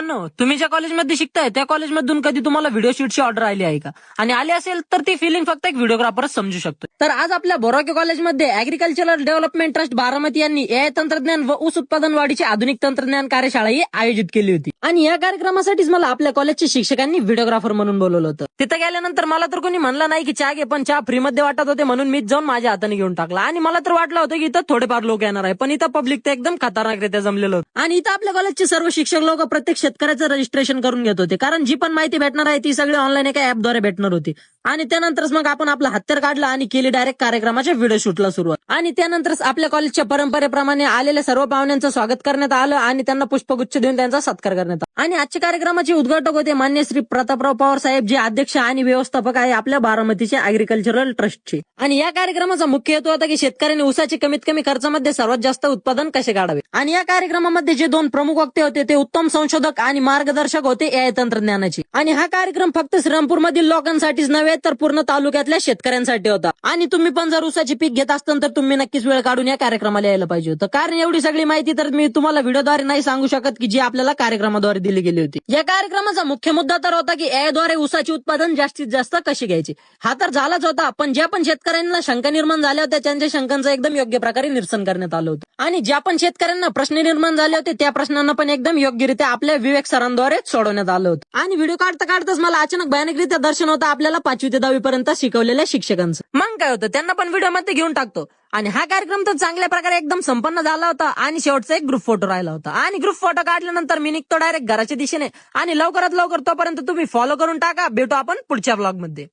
मित्रांनो, तुम्ही ज्या कॉलेजमध्ये शिकताय त्या कॉलेजमधून कधी तुम्हाला व्हिडिओ शूटची ऑर्डर आली आहे का? आणि आली असेल तर ती फिलिंग फक्त एक व्हिडिओग्राफरच समजू शकतो. तर आज आपल्या बोराके कॉलेजमध्ये ऍग्रिकल्चरल डेव्हलपमेंट ट्रस्ट बारामती यांनी एआय तंत्रज्ञान व ऊस उत्पादन वाढीची आधुनिक तंत्रज्ञान कार्यशाळाही आयोजित केली होती. आणि या कार्यक्रमासाठीच मला आपल्या कॉलेजच्या शिक्षकांनी व्हिडिओग्राफर म्हणून बोलवलं होतं. तिथे गेल्यानंतर मला तर कोणी म्हणलं नाही की चहा घे, पण चहा फ्रीमध्ये वाटत होते म्हणून मी जाऊन माझ्या हाताने घेऊन टाकला. आणि मला तर वाटलं होतं की इथं थोडेफार लोक येणार आहे, पण इथं पब्लिक तर एकदम खतरनाकरित्या जमलेलं होतं. आणि इथं आपल्या कॉलेजचे सर्व शिक्षक लोक प्रत्येक शेतकऱ्याचं रजिस्ट्रेशन करून घेत होते, कारण जी पण माहिती भेटणार आहे ती सगळी ऑनलाईन एका ऍपद्वारे भेटणार होती. आणि त्यानंतरच मग आपण आपलं हत्यार काढलं आणि केली डायरेक्ट कार्यक्रमाच्या व्हिडिओ शूटला सुरुवात. आणि त्यानंतरच आपल्या कॉलेजच्या परंपरेप्रमाणे आलेल्या सर्व पाहुण्यांचं स्वागत करण्यात आलं आणि त्यांना पुष्पगुच्छ देऊन त्यांचा सत्कार करण्यात आला. आणि आजच्या कार्यक्रमाचे उद्घाटक होते मान्य श्री प्रतापराव पवार साहेब, जे अध्यक्ष आणि व्यवस्थापक आहे आपल्या बारामतीच्या ऍग्रिकल्चरल ट्रस्टचे. आणि या कार्यक्रमाचा मुख्य हेतू होता की शेतकऱ्यांनी ऊसाचे कमीत कमी खर्चामध्ये सर्वात जास्त उत्पादन कसे काढावे. आणि या कार्यक्रमामध्ये जे दोन प्रमुख वक्ते होते ते उत्तम संशोधक आणि मार्गदर्शक होते एआय तंत्रज्ञानाचे. आणि हा कार्यक्रम फक्त श्रीरामपूर मधील लोकांसाठीच नव्हे तर पूर्ण तालुक्यातल्या शेतकऱ्यांसाठी होता. आणि तुम्ही पण जर ऊसाचे पीक घेत असताल तर तुम्ही नक्कीच वेळ काढून या कार्यक्रमाला यायला पाहिजे होतं, कारण एवढी सगळी माहिती तर मी तुम्हाला व्हिडिओद्वारे नाही सांगू शकत की जी आपल्याला कार्यक्रमाद्वारे दिली गेली होती. या कार्यक्रमाचा मुख्य मुद्दा तर होता की एआयद्वारे ऊसाचे उत्पादन जास्तीत जास्त कसे घ्यायचे. हा तर झालाच होता, पण ज्या पण शेतकऱ्यांना शंका निर्माण झाल्या होत्या त्यांच्या शंकांचं एकदम योग्य प्रकारे निरसन करण्यात आलं होतं. आणि ज्या पण शेतकऱ्यांना प्रश्न निर्माण झाले होते त्या प्रश्नांना पण एकदम योग्यरित्या आपल्या विवेक सरांद्वारे सोडवण्यात आलं होतं. आणि व्हिडिओ काढता काढताच मला अचानक भयानकरित्या दर्शन होतं आपल्याला 5वी ते 10वी पर्यंत शिकवलेल्या शिक्षकांचं. मग काय होतं, त्यांना पण व्हिडिओमध्ये घेऊन टाकतो. आणि हा कार्यक्रम तर चांगल्या प्रकारे एकदम संपन्न झाला होता. आणि शेवटचा एक ग्रुप फोटो राहिला होता. आणि ग्रुप फोटो काढल्यानंतर मी निघतो डायरेक्ट घराच्या दिशेने. आणि लवकरात लवकर तोपर्यंत तुम्ही फॉलो करून टाका. भेटू आपण पुढच्या ब्लॉग मध्ये.